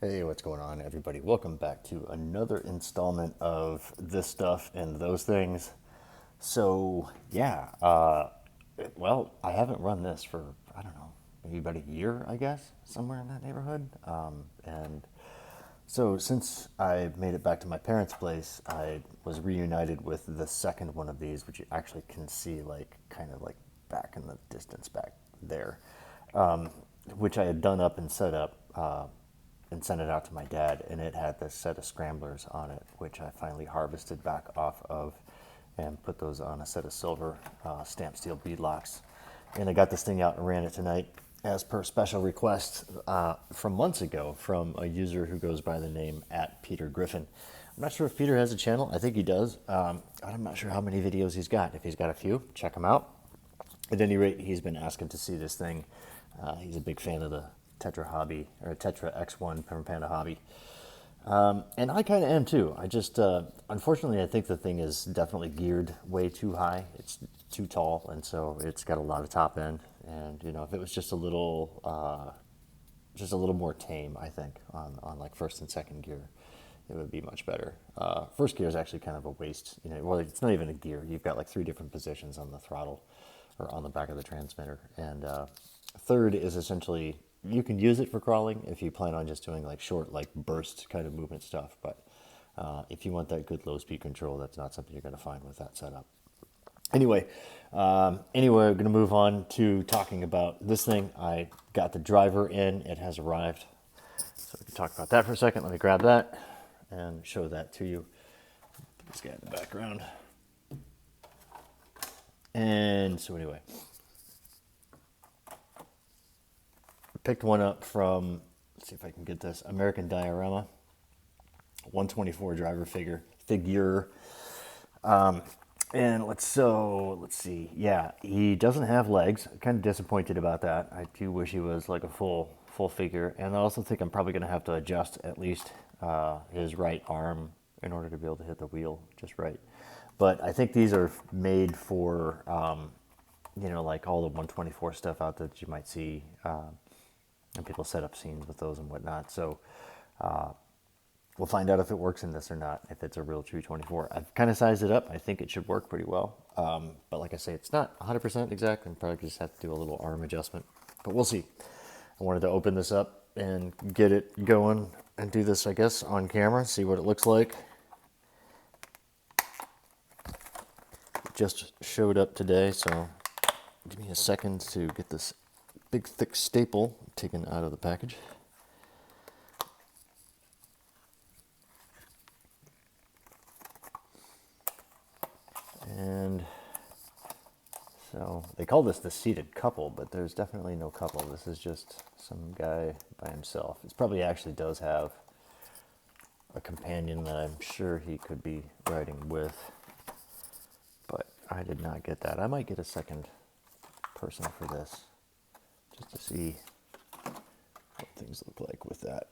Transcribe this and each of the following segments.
Hey, what's going on, everybody? Welcome back to another installment of this stuff and those things. So, yeah, well, I haven't run this for, I don't know, maybe about a year, I guess, somewhere in that neighborhood. And so, since I made it back to my parents' place, I was reunited with the second one of these, which you actually can see, like, kind of like back in the distance back there, which I had done up and set up. And sent it out to my dad, and it had this set of scramblers on it, which I finally harvested back off of and put those on a set of silver stamped steel bead locks. And I got this thing out and ran it tonight as per special request from months ago from a user who goes by the name at Peter Griffin. I'm not sure if Peter has a channel. I think he does. I'm not sure how many videos he's got. If he's got a few, check him out. At any rate, he's been asking to see this thing. He's a big fan of the Tetra hobby, or Tetra X1 Pepper Panda hobby. And I kind of am too. I just, unfortunately, I think the thing is definitely geared way too high. It's too tall, and so it's got a lot of top end. And, you know, if it was just a little more tame, I think, on like first and second gear, it would be much better. First gear is actually kind of a waste. You know, well, it's not even a gear. You've got like 3 different positions on the throttle or on the back of the transmitter. And third is essentially, you can use it for crawling if you plan on just doing like short, like burst kind of movement stuff. But if you want that good low speed control, that's not something you're going to find with that setup. Anyway, we're going to move on to talking about this thing. I got the driver in. It has arrived. So we can talk about that for a second. Let me grab that and show that to you. Put this guy in the background. And so anyway, picked one up from, let's see if I can get this, American Diorama, 124 driver figure. And let's see. Yeah, he doesn't have legs. I'm kind of disappointed about that. I do wish he was like a full figure. And I also think I'm probably going to have to adjust at least his right arm in order to be able to hit the wheel just right. But I think these are made for, you know, like all the 124 stuff out that you might see. And people set up scenes with those and whatnot. So we'll find out if it works in this or not, if it's a real true 24. I've kind of sized it up. I think it should work pretty well. But like I say, it's not 100% exact. I'm probably just have to do a little arm adjustment. But we'll see. I wanted to open this up and get it going and do this, I guess, on camera, see what it looks like. It just showed up today, so give me a second to get this big thick staple taken out of the package. And so they call this the seated couple, but there's definitely no couple. This is just some guy by himself. It probably actually does have a companion that I'm sure he could be riding with, but I did not get that. I might get a second person for this, just to see what things look like with that.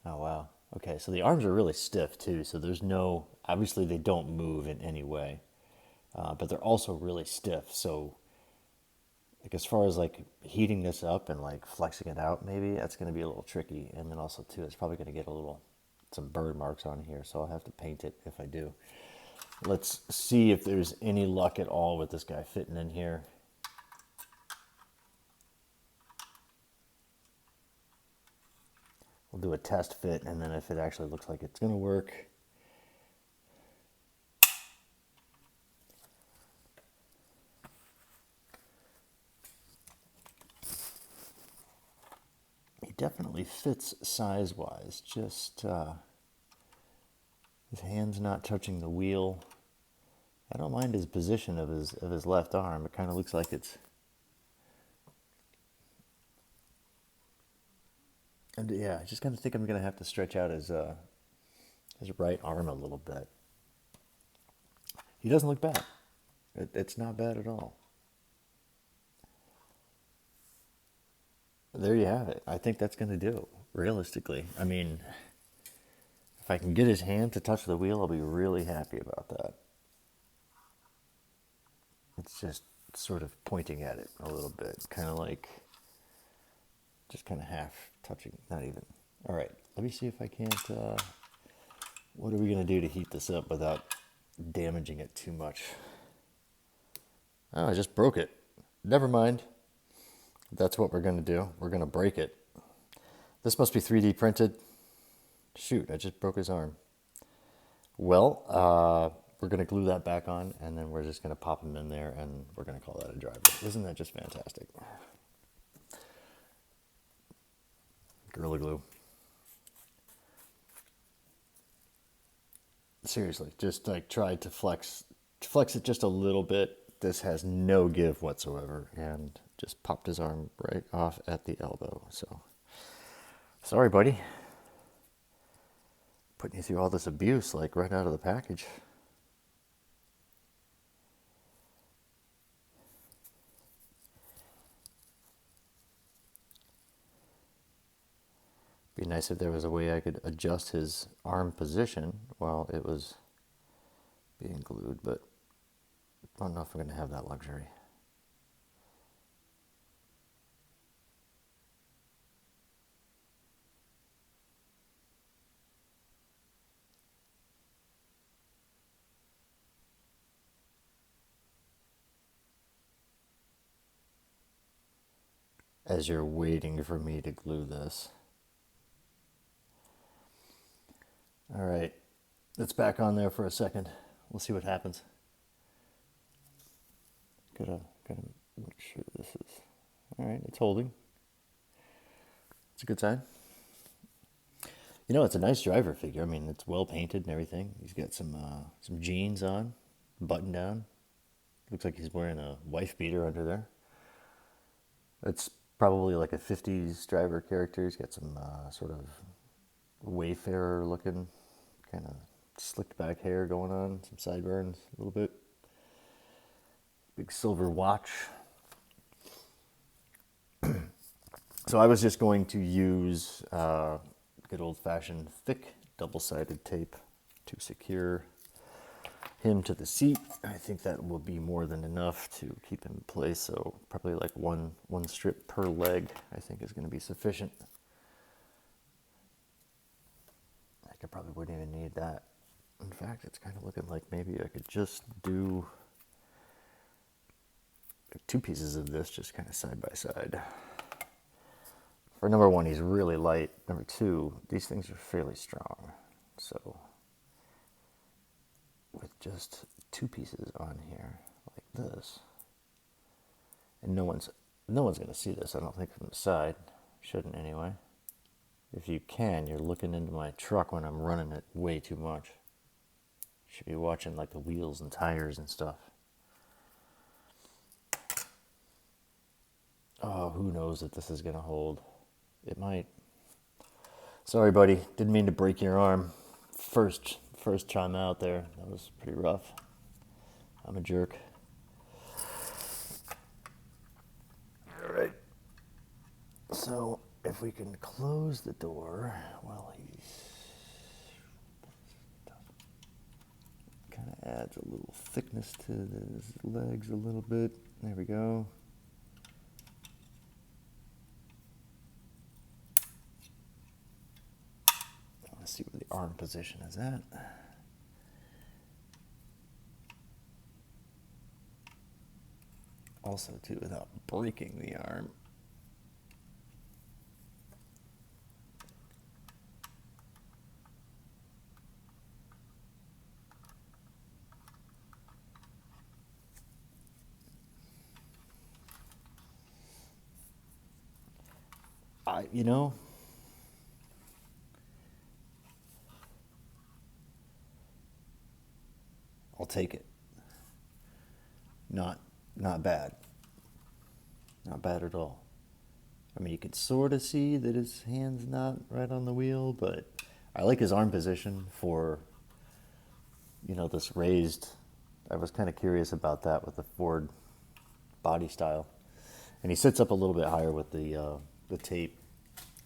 Oh, wow. Okay, so the arms are really stiff too, so there's no, obviously they don't move in any way, but they're also really stiff, so like as far as like heating this up and like flexing it out, maybe that's going to be a little tricky. And then also too, it's probably going to get some bird marks on here, so I'll have to paint it if I do. Let's see if there's any luck at all with this guy fitting in here. We'll do a test fit, and then if it actually looks like it's going to work. He definitely fits size-wise, just his hand's not touching the wheel. I don't mind his position of his left arm. It kind of looks like it's... And yeah, I just kind of think I'm going to have to stretch out his right arm a little bit. He doesn't look bad. It's not bad at all. There you have it. I think that's going to do, realistically. I mean, if I can get his hand to touch the wheel, I'll be really happy about that. It's just sort of pointing at it a little bit, kind of like just kind of half touching, not even. All right, let me see if I can't, what are we going to do to heat this up without damaging it too much? Oh, I just broke it. Never mind. That's what we're going to do. We're going to break it. This must be 3D printed. Shoot, I just broke his arm. Well, we're going to glue that back on, and then we're just going to pop him in there, and we're going to call that a driver. Isn't that just fantastic? Gorilla Glue. Seriously, just like try to flex it just a little bit. This has no give whatsoever, and just popped his arm right off at the elbow. So, sorry, buddy. Putting you through all this abuse, like right out of the package. Be nice if there was a way I could adjust his arm position while it was being glued, but I don't know if I'm going to have that luxury. As you're waiting for me to glue this. All right, it's back on there for a second. We'll see what happens. Gotta make sure this is, all right, it's holding. It's a good sign. You know, it's a nice driver figure. I mean, it's well painted and everything. He's got some jeans on, button down. Looks like he's wearing a wife beater under there. It's probably like a 50s driver character. He's got some sort of wayfarer looking, kind of slicked back hair going on, some sideburns a little bit. Big silver watch. So I was just going to use good old-fashioned thick double-sided tape to secure him to the seat. I think that will be more than enough to keep him in place. So probably like one strip per leg, I think, is going to be sufficient. I probably wouldn't even need that. In fact, it's kind of looking like maybe I could just do 2 pieces of this just kind of side by side. For number 1, he's really light. Number 2, these things are fairly strong. So with just 2 pieces on here like this, and no one's going to see this, I don't think, from the side. Shouldn't anyway. If you can, you're looking into my truck when I'm running it way too much. Should be watching like the wheels and tires and stuff. Oh, who knows if this is going to hold. It might. Sorry, buddy. Didn't mean to break your arm. First time out there. That was pretty rough. I'm a jerk. All right. So if we can close the door while he's kind of adds a little thickness to his legs a little bit. There we go. Let's see where the arm position is at. Also, too, without breaking the arm. You know, I'll take it. Not bad. Not bad at all. I mean, you can sort of see that his hand's not right on the wheel, but I like his arm position for, you know, this raised. I was kind of curious about that with the Ford body style. And he sits up a little bit higher with the tape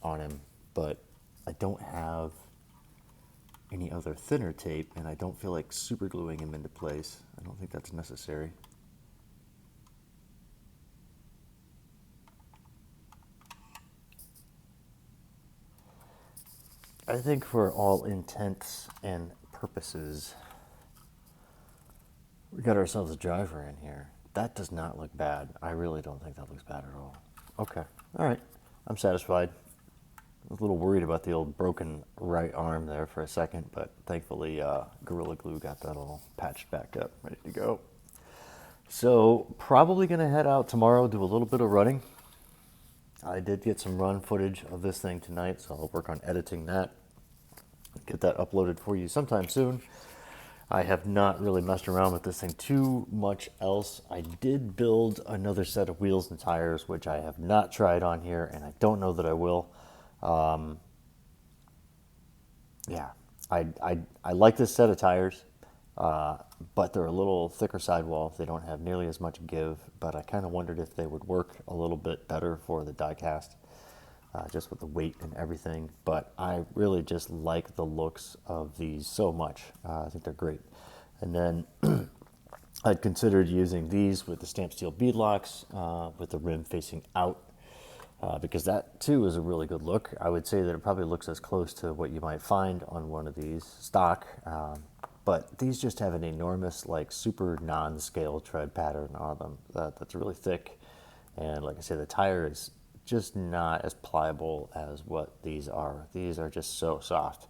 on him, but I don't have any other thinner tape, and I don't feel like super gluing him into place. I don't think that's necessary. I think for all intents and purposes, we got ourselves a driver in here. That does not look bad. I really don't think that looks bad at all. Okay, all right. I'm satisfied. I was a little worried about the old broken right arm there for a second, but thankfully Gorilla Glue got that all patched back up, ready to go. So probably going to head out tomorrow, do a little bit of running. I did get some run footage of this thing tonight, so I'll work on editing that. Get that uploaded for you sometime soon. I have not really messed around with this thing too much else. I did build another set of wheels and tires, which I have not tried on here, and I don't know that I will. Yeah, I like this set of tires, but they're a little thicker sidewall. They don't have nearly as much give, but I kind of wondered if they would work a little bit better for the die-cast, just with the weight and everything. But I really just like the looks of these so much. I think they're great. And then I'd considered using these with the stamped steel beadlocks, with the rim facing out. Because that too is a really good look. I would say that it probably looks as close to what you might find on one of these stock, but these just have an enormous, like, super non-scale tread pattern on them that's really thick, and like I say, the tire is just not as pliable as what these are. These are just so soft,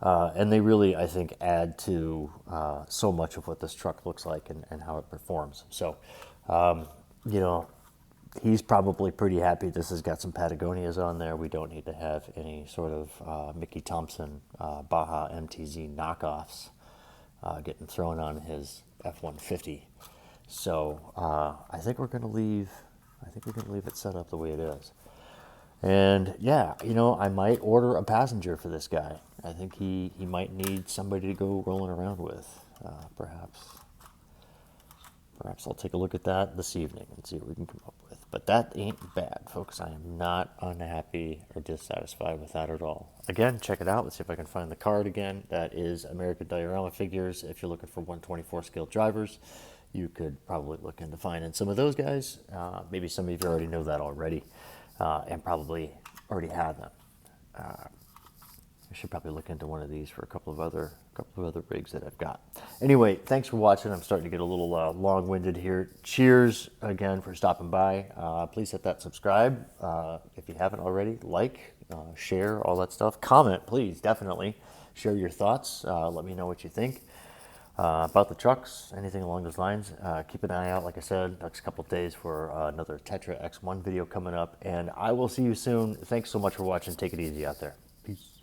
and they really, I think, add to so much of what this truck looks like and how it performs. So, you know, he's probably pretty happy this has got some Patagonias on there. We don't need to have any sort of Mickey Thompson Baja MTZ knockoffs getting thrown on his F-150. So I think we're going to leave. I think we're going to leave it set up the way it is. And yeah, you know, I might order a passenger for this guy. I think he might need somebody to go rolling around with, perhaps. Perhaps I'll take a look at that this evening and see what we can come up with. But that ain't bad, folks. I am not unhappy or dissatisfied with that at all. Again, check it out. Let's see if I can find the card again. That is American Diorama Figures. If you're looking for 124 scale drivers, you could probably look into finding some of those guys. Maybe some of you already know that already, and probably already have them. I should probably look into one of these for a couple of other rigs that I've got. Anyway, thanks for watching. I'm starting to get a little long-winded here. Cheers again for stopping by. Please hit that subscribe if you haven't already. Like, share, all that stuff. Comment, please, definitely. Share your thoughts. Let me know what you think about the trucks, anything along those lines. Keep an eye out, like I said, next couple of days for another Tetra X1 video coming up. And I will see you soon. Thanks so much for watching. Take it easy out there. Peace.